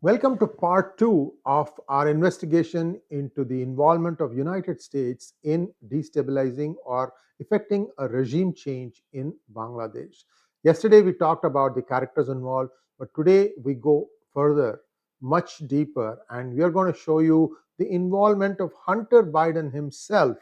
Welcome to part 2 of our investigation into the involvement of United States in destabilizing or effecting a regime change in Bangladesh. Yesterday we talked about the characters involved, but today we go further, much deeper, and we are going to show you the involvement of Hunter Biden himself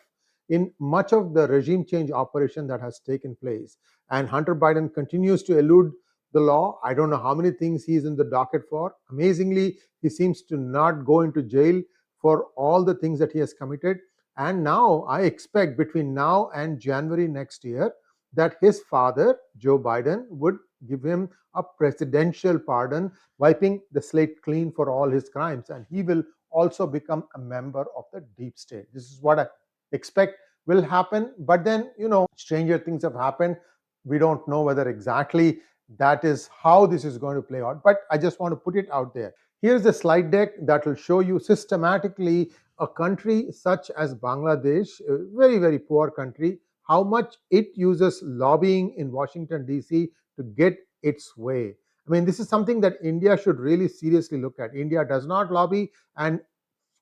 in much of the regime change operation that has taken place. And Hunter Biden continues to elude the law. I don't know how many things he's in the docket for. Amazingly, he seems to not go into jail for all the things that he has committed. And now I expect between now and January next year that his father, Joe Biden, would give him a presidential pardon, wiping the slate clean for all his crimes. And he will also become a member of the deep state. This is what I expect will happen. But then, stranger things have happened. We don't know whether exactly that is how this is going to play out, but I just want to put it out there. Here's the slide deck that will show you systematically a country such as Bangladesh, a very, very poor country, how much it uses lobbying in Washington, D.C. to get its way. I mean, this is something that India should really seriously look at. India does not lobby, and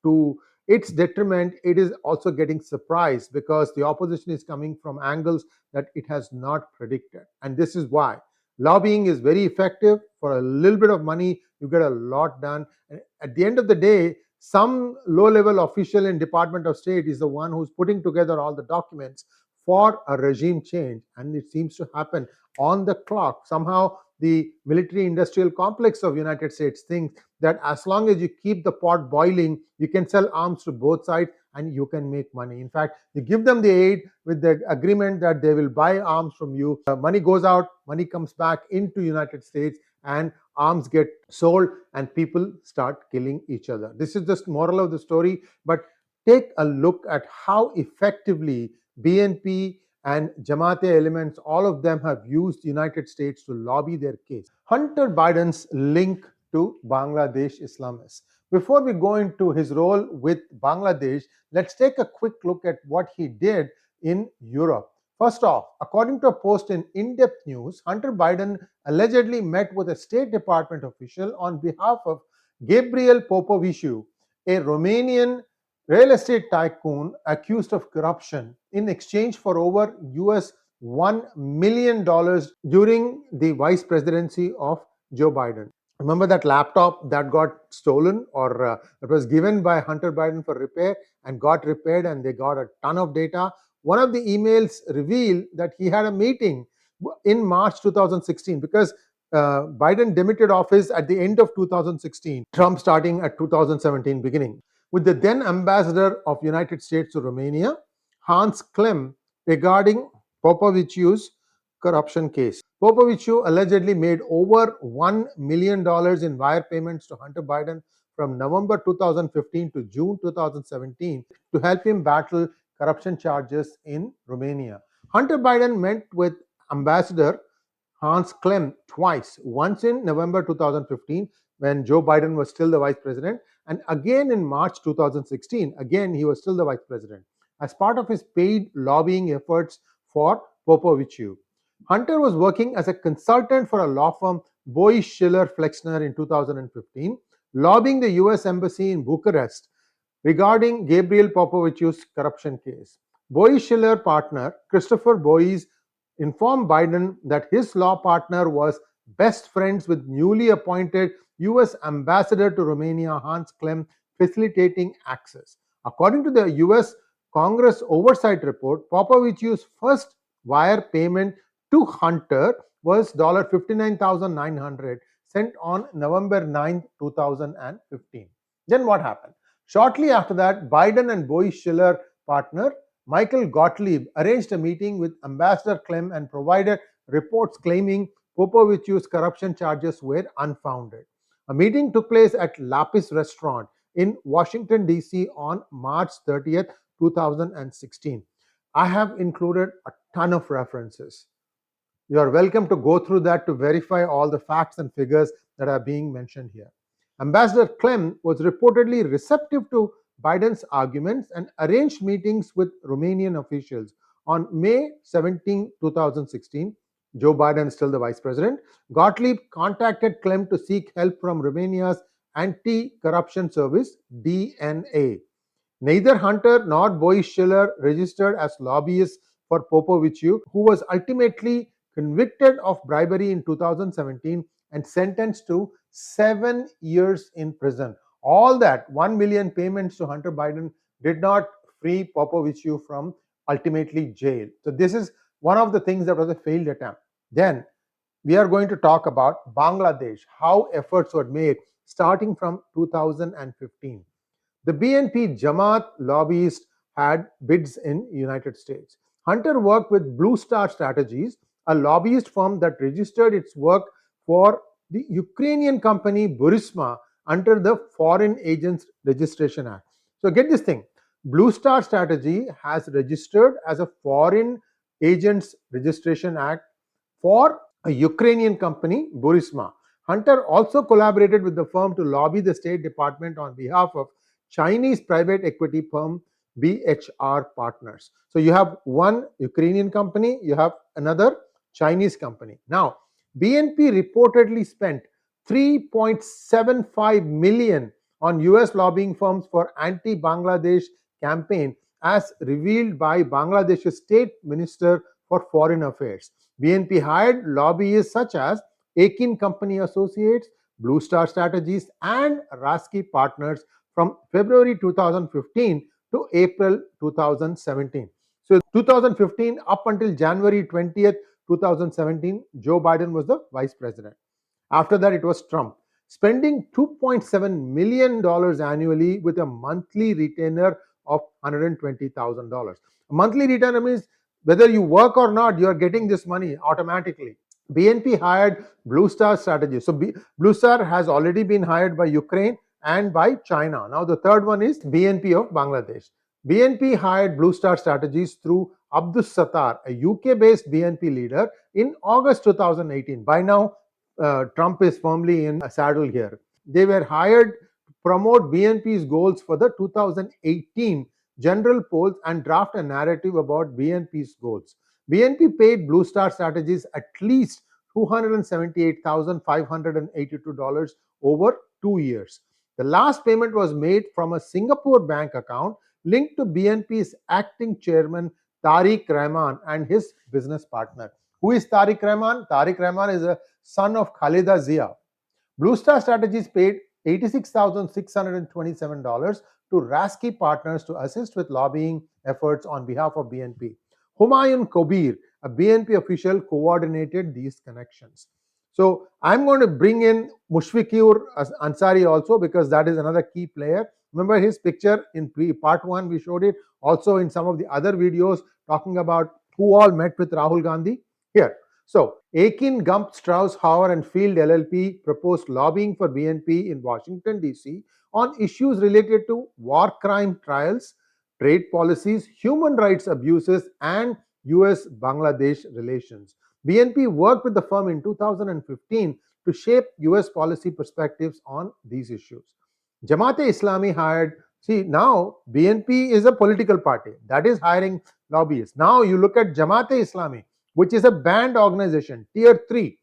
to its detriment, it is also getting surprised because the opposition is coming from angles that it has not predicted. And this is why lobbying is very effective. For a little bit of money, you get a lot done. And at the end of the day, some low-level official in Department of State is the one who's putting together all the documents for a regime change. And it seems to happen on the clock. Somehow, the military-industrial complex of United States thinks that as long as you keep the pot boiling, you can sell arms to both sides and you can make money. In fact, you give them the aid with the agreement that they will buy arms from you. Money goes out, money comes back into United States, and arms get sold and people start killing each other. This is just moral of the story, but take a look at how effectively BNP and Jamaate elements, all of them have used the United States to lobby their case. Hunter Biden's link to Bangladesh Islamists. Before we go into his role with Bangladesh, let's take a quick look at what he did in Europe. First off, according to a post in In-Depth News, Hunter Biden allegedly met with a State Department official on behalf of 𝗤𝗽𝗍𝗄𝘗 𝗤𝗼𝗍𝗄, a Romanian real estate tycoon accused of corruption in exchange for over US $1 million during the vice presidency of Joe Biden. Remember that laptop that got stolen, or it was given by Hunter Biden for repair and got repaired, and they got a ton of data. One of the emails revealed that he had a meeting in March 2016 because Biden demitted office at the end of 2016, Trump starting at 2017 beginning, with the then ambassador of United States to Romania, Hans Klemm, regarding 𝗤𝗼𝗍𝗄's corruption case. 𝗤𝗼𝗍𝗄 allegedly made over $1 million in wire payments to Hunter Biden from November 2015 to June 2017 to help him battle corruption charges in Romania. Hunter Biden met with Ambassador Hans Klemm twice, once in November 2015 when Joe Biden was still the vice president, and again in March 2016, again he was still the vice president, as part of his paid lobbying efforts for 𝗤𝗼𝗍𝗄. Hunter was working as a consultant for a law firm 𝗤𝙗𝗍𝗆 in 2015, lobbying the US Embassy in Bucharest regarding Gabriel Popovich's corruption case. 𝗤𝗍𝗆 partner Christopher Boyes informed Biden that his law partner was best friends with newly appointed US Ambassador to Romania, Hans Klemm, facilitating access. According to the US Congress Oversight Report, 𝗤𝗼𝗍𝗄's first wire payment to Hunter was $59,900 sent on November 9, 2015. Then what happened? Shortly after that, Biden and 𝗤𝗍𝗆 partner Michael Gottlieb arranged a meeting with Ambassador Klemm and provided reports claiming 𝗤𝗼𝗍𝗄's corruption charges were unfounded. A meeting took place at Lapis Restaurant in Washington, D.C. on March 30th, 2016. I have included a ton of references. You are welcome to go through that to verify all the facts and figures that are being mentioned here. Ambassador Klemm was reportedly receptive to Biden's arguments and arranged meetings with Romanian officials. On May 17, 2016, Joe Biden is still the vice president, Gottlieb contacted Klemm to seek help from Romania's Anti-Corruption Service (DNA). Neither Hunter nor 𝗼𝗍𝗫 registered as lobbyists for 𝗍𝗫𝗫, who was ultimately convicted of bribery in 2017 and sentenced to 7 years in prison. All that 1 million payments to Hunter Biden did not free 𝗍𝗫𝗫 from ultimately jail. So this is one of the things that was a failed attempt. Then we are going to talk about Bangladesh, how efforts were made starting from 2015. The BNP Jamaat lobbyists had bids in United States. Hunter worked with Blue Star Strategies, a lobbyist firm that registered its work for the Ukrainian company Burisma under the Foreign Agents Registration Act. So get this thing, Blue Star Strategy has registered as a Foreign Agents Registration Act for a Ukrainian company, Burisma. Hunter also collaborated with the firm to lobby the State Department on behalf of Chinese private equity firm BHR Partners. So you have one Ukrainian company, you have another Chinese company. Now, BNP reportedly spent $3.75 million on US lobbying firms for anti-Bangladesh campaign, as revealed by Bangladesh's State Minister for Foreign Affairs. BNP hired lobbyists such as Akin Company Associates, Blue Star Strategies, and 𝙒𝙗𝙬𝗎 Partners from February 2015 to April 2017. So 2015 up until January 20th, 2017, Joe Biden was the vice president. After that, it was Trump, spending $2.7 million annually with a monthly retainer of $120,000. A monthly retainer means whether you work or not, you are getting this money automatically. BNP hired Blue Star Strategy. So Blue Star has already been hired by Ukraine and by China. Now the third one is BNP of Bangladesh. BNP hired Blue Star Strategies through 𝗤𝙑𝙤𝙑, a UK-based BNP leader, in August 2018. By now, Trump is firmly in a saddle here. They were hired to promote BNP's goals for the 2018 general polls and draft a narrative about BNP's goals. BNP paid Blue Star Strategies at least $278,582 over 2 years. The last payment was made from a Singapore bank account linked to BNP's acting chairman Tariq Rahman and his business partner. Who is Tariq Rahman? Tariq Rahman is a son of Khalida Zia. Blue Star Strategies paid $86,627 to 𝙒𝙗𝙬𝗎 Partners to assist with lobbying efforts on behalf of BNP. Humayun Kabir, a BNP official, coordinated these connections. So I'm going to bring in Mushfiqur Ansari also, because that is another key player. Remember his picture in part 1, we showed it also in some of the other videos talking about who all met with Rahul Gandhi. Here, so Akin, Gump, Strauss, Hauer and Field LLP proposed lobbying for BNP in Washington, D.C. on issues related to war crime trials, trade policies, human rights abuses, and US-Bangladesh relations. BNP worked with the firm in 2015 to shape US policy perspectives on these issues. Jamaat-e-Islami hired, see, now BNP is a political party that is hiring lobbyists. Now you look at Jamaat-e-Islami, which is a banned organization, Tier 3,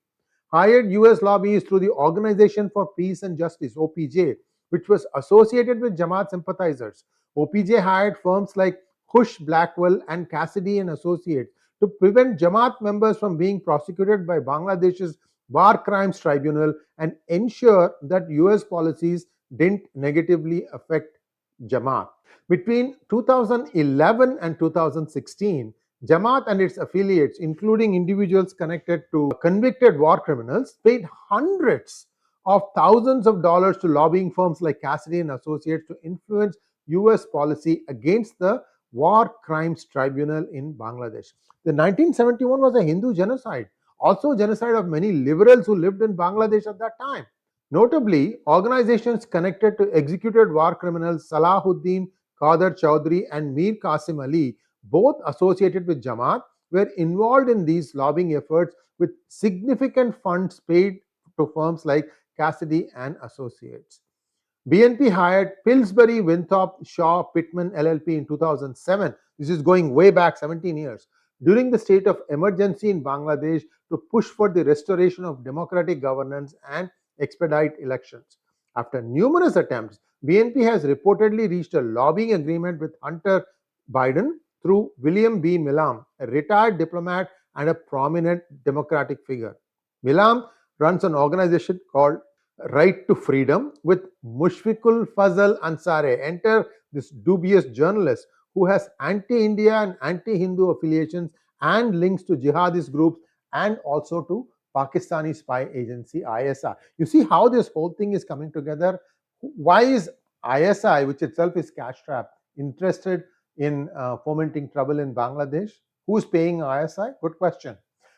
hired US lobbyists through the Organization for Peace and Justice, OPJ, which was associated with Jamaat sympathizers. OPJ hired firms like 𝗒𝙗𝙬𝙀 Blackwell and Cassidy and Associates to prevent Jamaat members from being prosecuted by Bangladesh's War Crimes Tribunal and ensure that US policies didn't negatively affect Jamaat. Between 2011 and 2016, Jamaat and its affiliates, including individuals connected to convicted war criminals, paid hundreds of thousands of dollars to lobbying firms like Cassidy and Associates to influence US policy against the War Crimes Tribunal in Bangladesh. The 1971 was a Hindu genocide, also genocide of many liberals who lived in Bangladesh at that time. Notably, organizations connected to executed war criminals Salahuddin Qadir Chowdhury and Mir Qasim Ali, both associated with Jamaat, were involved in these lobbying efforts with significant funds paid to firms like Cassidy and Associates. BNP hired 𝗤𝙑𝙬𝗎 𝗜𝙑 Shaw Pittman LLP in 2007. This is going way back 17 years. During the state of emergency in Bangladesh to push for the restoration of democratic governance and expedite elections. After numerous attempts, BNP has reportedly reached a lobbying agreement with Hunter Biden through William B. 𝗏𝗏, a retired diplomat and a prominent Democratic figure. 𝗏𝗏 runs an organization called Right to Freedom with 𝗔𝙗𝗍𝗏 𝗓𝗏. Enter this dubious journalist who has anti-India and anti-Hindu affiliations and links to jihadist groups and also to Pakistani spy agency ISI. You see how this whole thing is coming together? Why is ISI, which itself is cash trap, interested in fomenting trouble in Bangladesh? Who's paying ISI? Good question.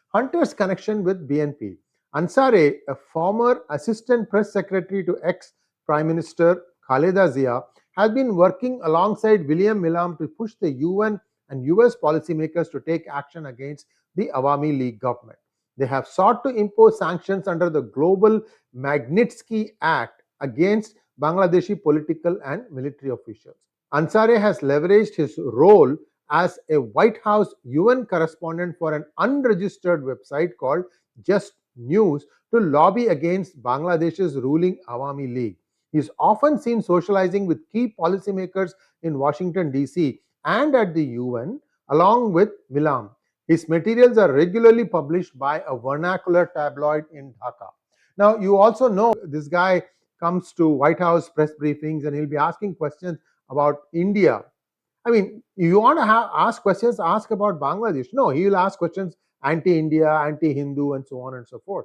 Hunter's connection with BNP. 𝗓𝙗𝙤, a former assistant press secretary to ex-Prime Minister Khaleda Zia, has been working alongside William 𝗏𝗏 to push the UN and US policymakers to take action against the Awami League government. They have sought to impose sanctions under the Global Magnitsky Act against Bangladeshi political and military officials. 𝗓𝙗𝙤 has leveraged his role as a White House UN correspondent for an unregistered website called Just News to lobby against Bangladesh's ruling Awami League. He is often seen socializing with key policymakers in Washington, D.C. and at the UN, along with 𝗏𝗏. His materials are regularly published by a vernacular tabloid in Dhaka. Now, you also know this guy comes to White House press briefings and he'll be asking questions about India. I mean, you want to ask questions, ask about Bangladesh. No, he will ask questions anti-India, anti-Hindu, and so on and so forth.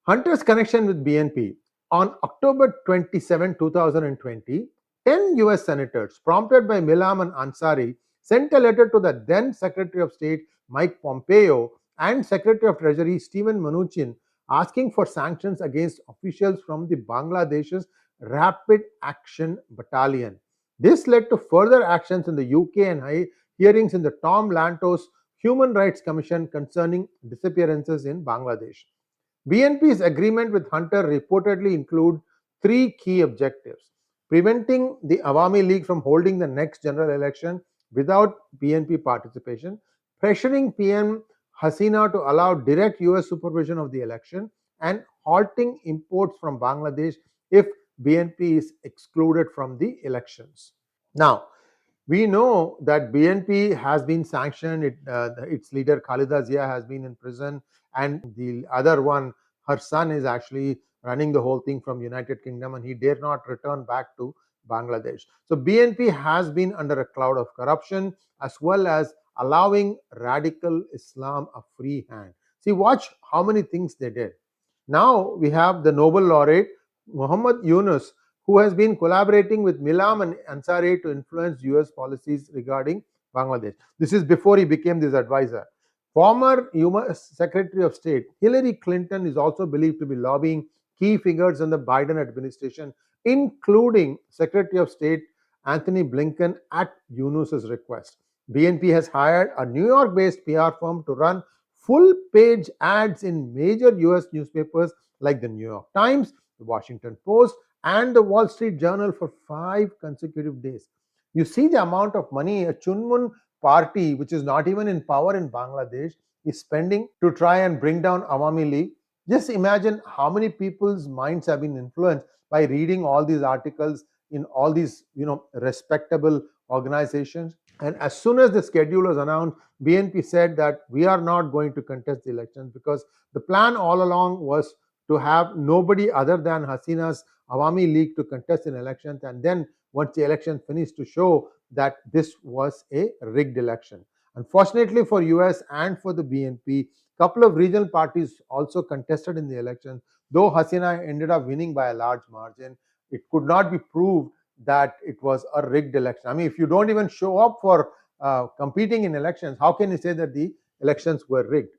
Hunter's connection with BNP. On October 27, 2020, 10 US senators, prompted by 𝗏𝗏 and 𝗓𝙗𝙤, sent a letter to the then Secretary of State Mike Pompeo and Secretary of Treasury Stephen Mnuchin asking for sanctions against officials from the Bangladesh's Rapid Action Battalion. This led to further actions in the UK and hearings in the Tom Lantos Human Rights Commission concerning disappearances in Bangladesh. BNP's agreement with Hunter reportedly include three key objectives: preventing the Awami League from holding the next general election without BNP participation, pressuring PM Hasina to allow direct US supervision of the election, and halting imports from Bangladesh if BNP is excluded from the elections. Now, we know that BNP has been sanctioned. Its leader Khaleda Zia has been in prison, and the other one, her son, is actually running the whole thing from United Kingdom, and he dare not return back to Bangladesh. So BNP has been under a cloud of corruption as well as allowing radical Islam a free hand. See, watch how many things they did. Now we have the Nobel laureate Muhammad Yunus, who has been collaborating with 𝗏𝗏 and 𝗓𝙗𝙤 to influence US policies regarding Bangladesh. This is before he became this advisor. Former US Secretary of State Hillary Clinton is also believed to be lobbying key figures in the Biden administration, including Secretary of State Anthony Blinken at Yunus's request. BNP has hired a New York-based PR firm to run full-page ads in major US newspapers like the New York Times, the Washington Post, and the Wall Street Journal for 5 consecutive days. You see the amount of money a Chunmun party, which is not even in power in Bangladesh, is spending to try and bring down Awami League. Just imagine how many people's minds have been influenced by reading all these articles in all these, respectable organizations. And as soon as the schedule was announced, BNP said that we are not going to contest the elections because the plan all along was to have nobody other than Hasina's Awami League to contest in elections, and then once the election finished, to show that this was a rigged election. Unfortunately for US and for the BNP, a couple of regional parties also contested in the election. Though Hasina ended up winning by a large margin, it could not be proved that it was a rigged election. I mean, if you don't even show up for competing in elections, how can you say that the elections were rigged?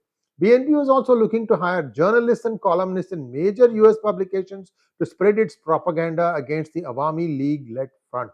BNP was also looking to hire journalists and columnists in major US publications to spread its propaganda against the Awami League-led front.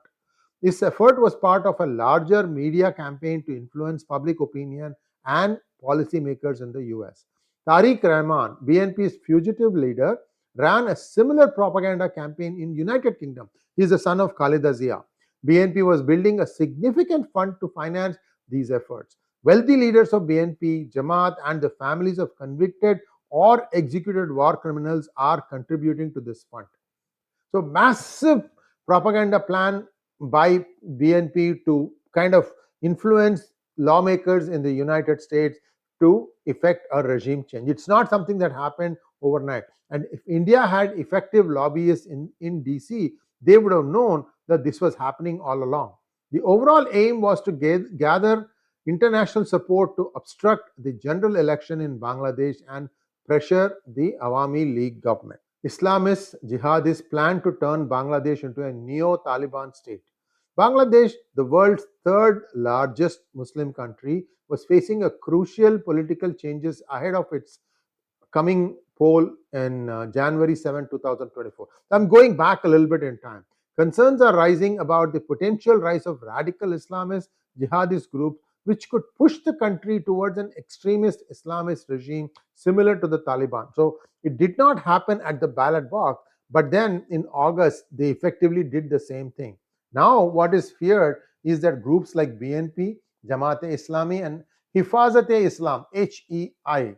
This effort was part of a larger media campaign to influence public opinion and policymakers in the US. Tariq Rahman, BNP's fugitive leader, ran a similar propaganda campaign in United Kingdom. He is the son of Khaleda Zia. BNP was building a significant fund to finance these efforts. Wealthy leaders of BNP, Jamaat, and the families of convicted or executed war criminals are contributing to this fund. So massive propaganda plan by BNP to kind of influence lawmakers in the United States to effect a regime change. It's not something that happened overnight. And if India had effective lobbyists in DC, they would have known that this was happening all along. The overall aim was to gather international support to obstruct the general election in Bangladesh and pressure the Awami League government. Islamists, jihadists plan to turn Bangladesh into a neo-Taliban state. Bangladesh, the world's third largest Muslim country, was facing a crucial political changes ahead of its coming poll in January 7, 2024. I'm going back a little bit in time. Concerns are rising about the potential rise of radical Islamist jihadist groups, which could push the country towards an extremist Islamist regime similar to the Taliban. So it did not happen at the ballot box, but then in August, they effectively did the same thing. Now, what is feared is that groups like BNP, Jamaat-e-Islami, and Hifazat-e-Islam, HEI,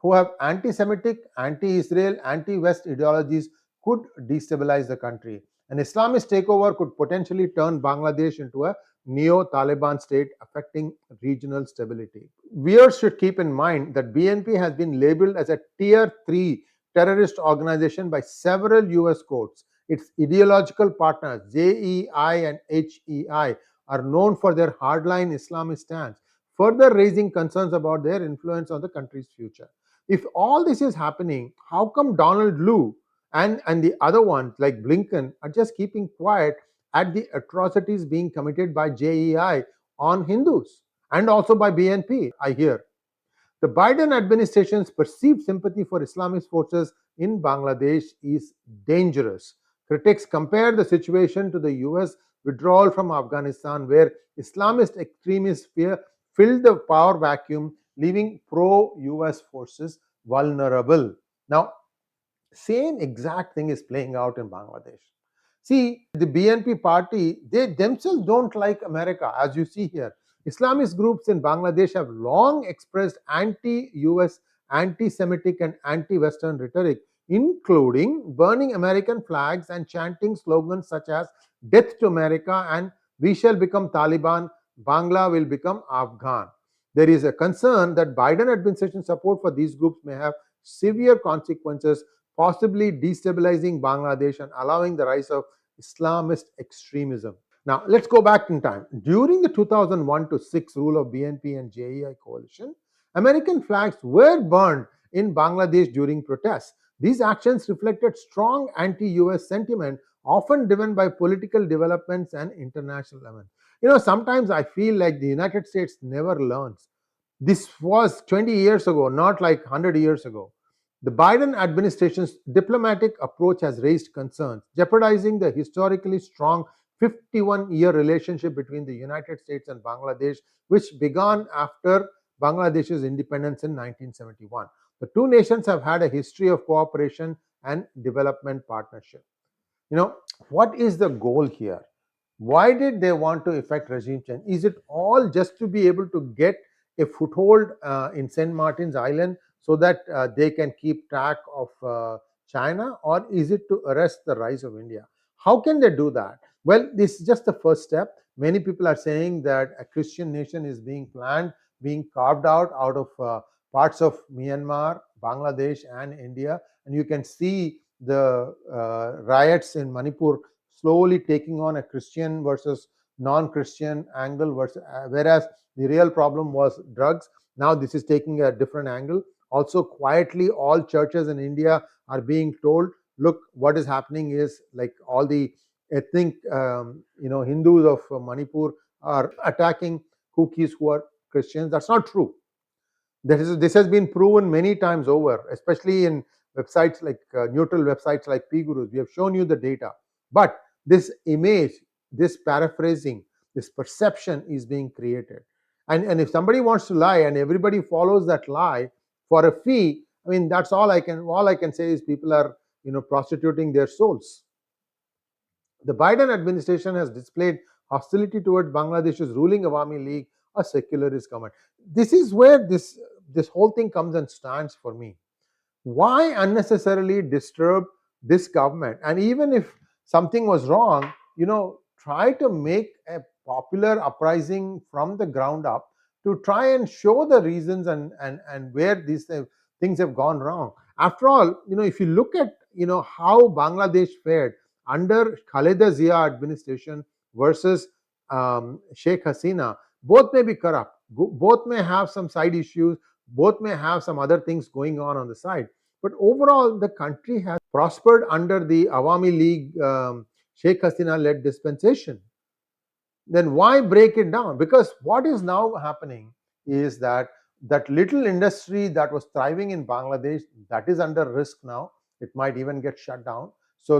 who have anti-Semitic, anti-Israel, anti-West ideologies could destabilize the country. An Islamist takeover could potentially turn Bangladesh into a neo-Taliban state, affecting regional stability. Viewers should keep in mind that BNP has been labeled as a Tier 3 terrorist organization by several US courts. Its ideological partners, JEI and HEI, are known for their hardline Islamist stance, further raising concerns about their influence on the country's future. If all this is happening, how come Donald Lu and the other ones like Blinken are just keeping quiet at the atrocities being committed by JEI on Hindus and also by BNP, I hear? The Biden administration's perceived sympathy for Islamist forces in Bangladesh is dangerous. Critics compare the situation to the US withdrawal from Afghanistan, where Islamist extremists filled the power vacuum, leaving pro US forces vulnerable. Now, same exact thing is playing out in Bangladesh. See, the BNP party, they themselves don't like America, as you see here. Islamist groups in Bangladesh have long expressed anti US, anti Semitic, and anti Western rhetoric, including burning American flags and chanting slogans such as "Death to America" and "We shall become Taliban, Bangla will become Afghan." There is a concern that Biden administration support for these groups may have severe consequences, possibly destabilizing Bangladesh and allowing the rise of Islamist extremism. Now, let's go back in time. During the 2001 to 6 rule of BNP and JEI coalition, American flags were burned in Bangladesh during protests. These actions reflected strong anti-US sentiment, often driven by political developments and international events. Sometimes I feel like the United States never learns. This was 20 years ago, not like 100 years ago. The Biden administration's diplomatic approach has raised concerns, jeopardizing the historically strong 51-year relationship between the United States and Bangladesh, which began after Bangladesh's independence in 1971. The two nations have had a history of cooperation and development partnership. What is the goal here? Why did they want to effect regime change? Is it all just to be able to get a foothold in St. Martin's Island so that they can keep track of China, or is it to arrest the rise of India? How can they do that? Well, this is just the first step. Many people are saying that a Christian nation is being planned, being carved out of parts of Myanmar, Bangladesh, and India, and you can see the riots in Manipur slowly taking on a Christian versus non-Christian angle, whereas the real problem was drugs. Now this is taking a different angle. Also, quietly, all churches in India are being told, look, what is happening is like all the ethnic Hindus of Manipur are attacking Kuki who are Christians. That's not true. This has been proven many times over, especially in websites like neutral websites like PGurus. We have shown you the data. But this image, this paraphrasing, this perception is being created. And if somebody wants to lie and everybody follows that lie for a fee, I mean, that's all I can say is people are prostituting their souls. The Biden administration has displayed hostility towards Bangladesh's ruling Awami League, a secularist government. This is where this whole thing comes and stands for me. Why unnecessarily disturb this government, and even if something was wrong, try to make a popular uprising from the ground up to try and show the reasons and where these things have gone wrong. After all, if you look at how Bangladesh fared under Khaleda Zia administration versus Sheikh Hasina, both may be corrupt, both may have some side issues, both may have some other things going on the side. But overall, the country has prospered under the Awami League, Sheikh Hasina led dispensation. Then why break it down? Because what is now happening is that little industry that was thriving in Bangladesh, that is under risk now. It might even get shut down. So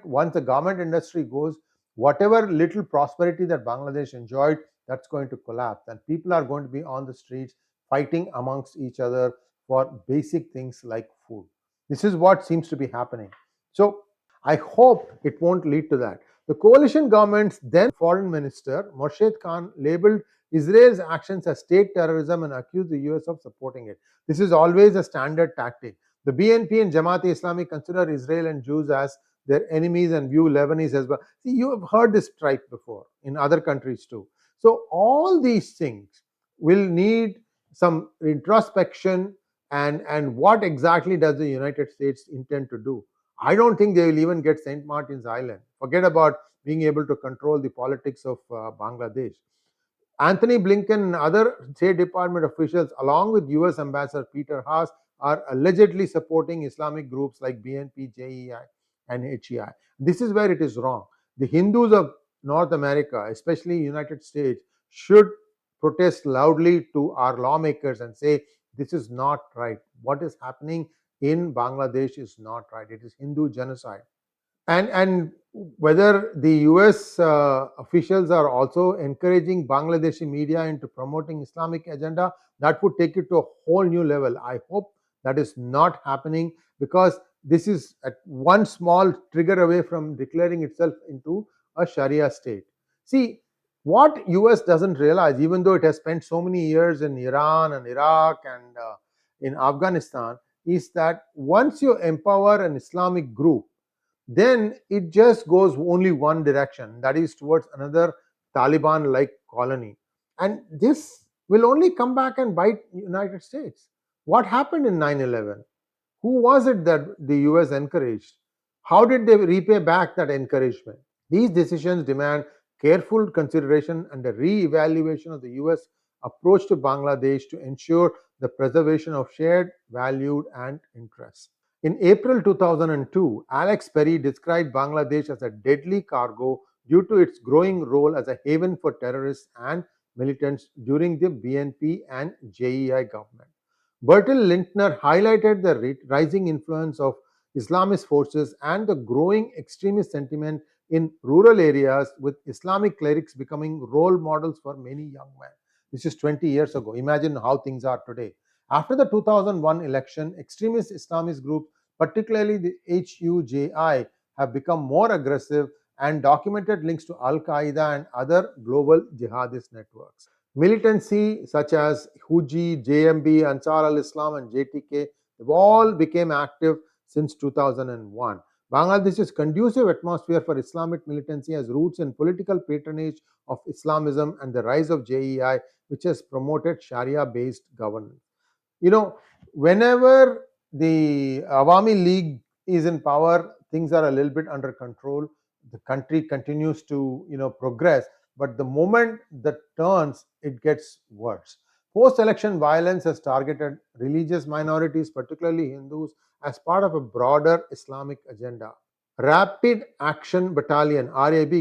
once the garment industry goes, whatever little prosperity that Bangladesh enjoyed, that's going to collapse, and people are going to be on the streets fighting amongst each other for basic things like food. This is what seems to be happening. So I hope it won't lead to that. The coalition government's then foreign minister, Morshed Khan, labeled Israel's actions as state terrorism and accused the US of supporting it. This is always a standard tactic. The BNP and Jamaat-e-Islami consider Israel and Jews as their enemies and view Lebanese as well. See, you have heard this strike before in other countries too. So all these things will need some introspection, and what exactly does the United States intend to do? I don't think they will even get St. Martin's Island. Forget about being able to control the politics of Bangladesh. Anthony Blinken and other State Department officials, along with US Ambassador Peter Haas, are allegedly supporting Islamic groups like BNP, JEI, and HEI. This is where it is wrong. The Hindus of North America, especially United States, should protest loudly to our lawmakers and say, this is not right. What is happening in Bangladesh is not right. It is Hindu genocide. And whether the US officials are also encouraging Bangladeshi media into promoting Islamic agenda, that would take it to a whole new level. I hope that is not happening, because this is at one small trigger away from declaring itself into a Sharia state. See, what US doesn't realize, even though it has spent so many years in Iran and Iraq and in Afghanistan, is that once you empower an Islamic group, then it just goes only one direction, that is towards another Taliban like colony. And this will only come back and bite United States. What happened in 9/11? Who was it that the US encouraged? How did they repay back that encouragement? These decisions demand careful consideration and a re-evaluation of the US approach to Bangladesh to ensure the preservation of shared values and interests. In April 2002, Alex Perry described Bangladesh as a deadly cargo due to its growing role as a haven for terrorists and militants during the BNP and JEI government. Bertil Lintner highlighted the rising influence of Islamist forces and the growing extremist sentiment in rural areas, with Islamic clerics becoming role models for many young men. This is 20 years ago. Imagine how things are today. After the 2001 election, extremist Islamist groups, particularly the HUJI, have become more aggressive and documented links to Al Qaeda and other global jihadist networks. Militancy such as Huji, JMB, Ansar al Islam, and JTK have all become active since 2001. Bangladesh's conducive atmosphere for Islamic militancy has roots in political patronage of Islamism and the rise of JEI, which has promoted Sharia based governance. Whenever the Awami League is in power, things are a little bit under control. The country continues to progress, but the moment that turns, it gets worse. Post-election violence has targeted religious minorities, particularly Hindus, as part of a broader Islamic agenda. Rapid Action Battalion (RAB)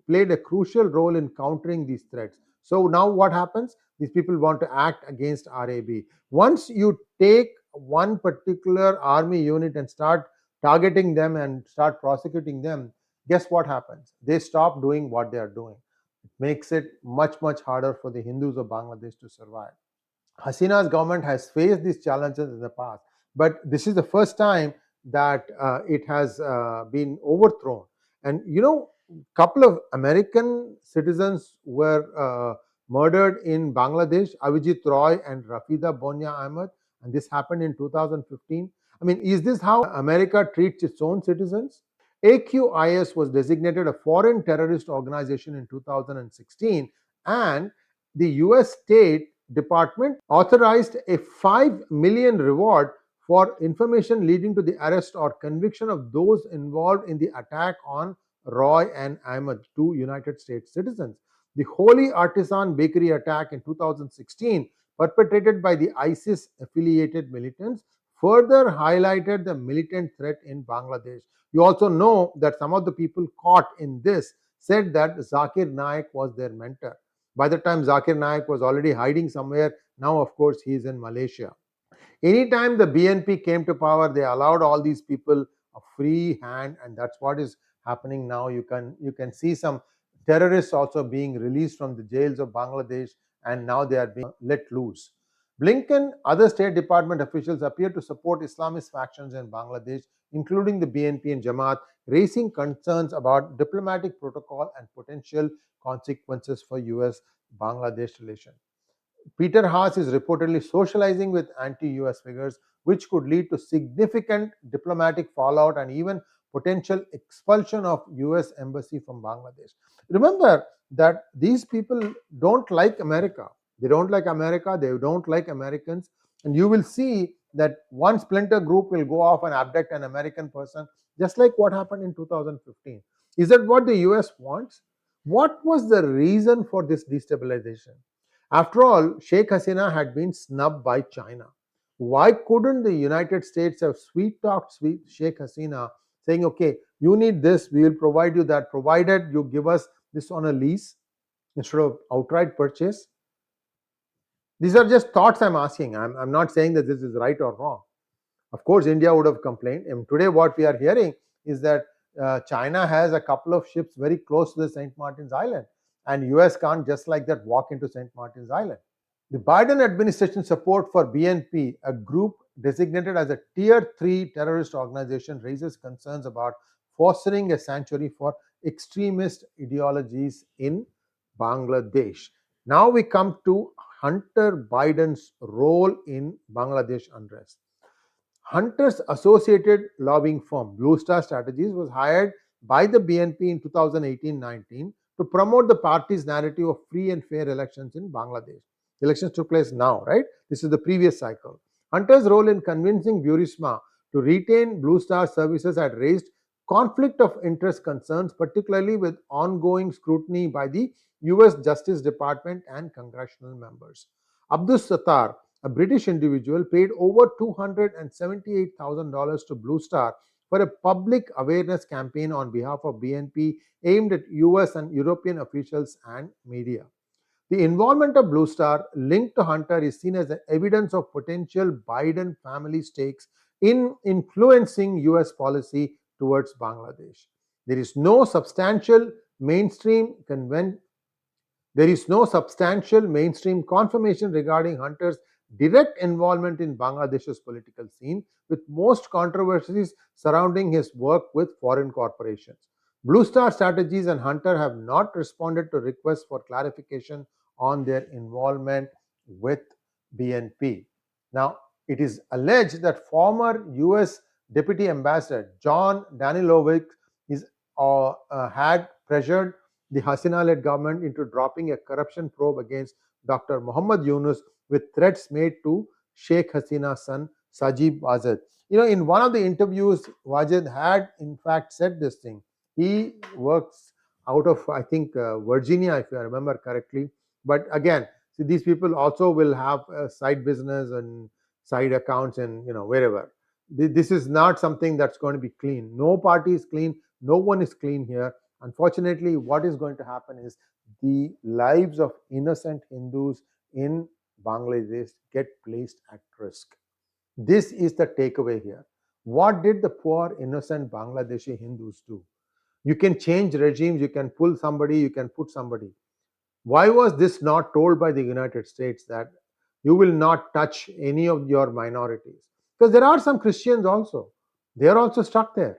played a crucial role in countering these threats. So now what happens? These people want to act against RAB. Once you take one particular army unit and start targeting them and start prosecuting them, guess what happens? They stop doing what they are doing. It makes it much, much harder for the Hindus of Bangladesh to survive. Hasina's government has faced these challenges in the past, but this is the first time that it has been overthrown. And a couple of American citizens were murdered in Bangladesh, Avijit Roy and Rafida Bonya Ahmed, and this happened in 2015. I mean, is this how America treats its own citizens? AQIS was designated a foreign terrorist organization in 2016, and the US State Department authorized a 5 million reward for information leading to the arrest or conviction of those involved in the attack on Roy and Ahmed, two United States citizens. The Holy Artisan Bakery attack in 2016, perpetrated by the ISIS affiliated militants, further highlighted the militant threat in Bangladesh. You also know that some of the people caught in this said that Zakir Naik was their mentor. By the time Zakir Naik was already hiding somewhere, now of course he is in Malaysia. Anytime the BNP came to power, they allowed all these people a free hand, and that's what is happening now. You can see some terrorists also being released from the jails of Bangladesh, and now they are being let loose. Blinken, other State Department officials appear to support Islamist factions in Bangladesh, including the BNP and Jamaat, raising concerns about diplomatic protocol and potential consequences for US Bangladesh relations. Peter Haas is reportedly socializing with anti US figures, which could lead to significant diplomatic fallout and even potential expulsion of US embassy from Bangladesh. Remember that these people don't like America. They don't like America, they don't like Americans, and you will see that one splinter group will go off and abduct an American person, just like what happened in 2015. Is that what the US wants? What was the reason for this destabilization? After all, Sheikh Hasina had been snubbed by China. Why couldn't the United States have sweet talked Sheikh Hasina, saying, okay, you need this, we will provide you that, provided you give us this on a lease instead of outright purchase? These are just thoughts I'm asking. I'm not saying that this is right or wrong. Of course, India would have complained. And today, what we are hearing is that China has a couple of ships very close to the St. Martin's Island, and US can't just like that walk into St. Martin's Island. The Biden administration support for BNP, a group designated as a Tier 3 terrorist organization, raises concerns about fostering a sanctuary for extremist ideologies in Bangladesh. Now we come to Hunter Biden's role in Bangladesh unrest. Hunter's associated lobbying firm, Blue Star Strategies, was hired by the BNP in 2018-19 to promote the party's narrative of free and fair elections in Bangladesh. Elections took place now, right? This is the previous cycle. Hunter's role in convincing Burisma to retain Blue Star services had raised conflict of interest concerns, particularly with ongoing scrutiny by the US Justice Department and congressional members. Abdus Sattar, a British individual, paid over $278,000 to Blue Star for a public awareness campaign on behalf of BNP aimed at US and European officials and media. The involvement of Blue Star linked to Hunter is seen as evidence of potential Biden family stakes in influencing US policy towards Bangladesh. There is no substantial mainstream confirmation regarding Hunter's direct involvement in Bangladesh's political scene, with most controversies surrounding his work with foreign corporations. Blue Star Strategies and Hunter have not responded to requests for clarification on their involvement with BNP. Now, it is alleged that former US Deputy Ambassador John Danilovic had pressured the Hasina-led government into dropping a corruption probe against Dr. Muhammad Yunus, with threats made to Sheikh Hasina's son Sajib Wajid. In one of the interviews, Wajid had in fact said this thing. He works out of, I think, Virginia, if I remember correctly. But again, see, these people also will have a side business and side accounts and wherever. This is not something that's going to be clean. No party is clean. No one is clean here. Unfortunately, what is going to happen is the lives of innocent Hindus in Bangladesh get placed at risk. This is the takeaway here. What did the poor, innocent Bangladeshi Hindus do? You can change regimes, you can pull somebody, you can put somebody. Why was this not told by the United States that you will not touch any of your minorities? Because there are some Christians also. They are also stuck there.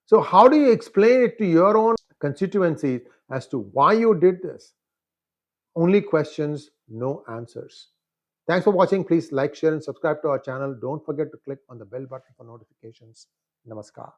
So how do you explain it to your own constituencies as to why you did this? Only questions, no answers. Thanks for watching. Please like, share, and subscribe to our channel. Don't forget to click on the bell button for notifications. Namaskar.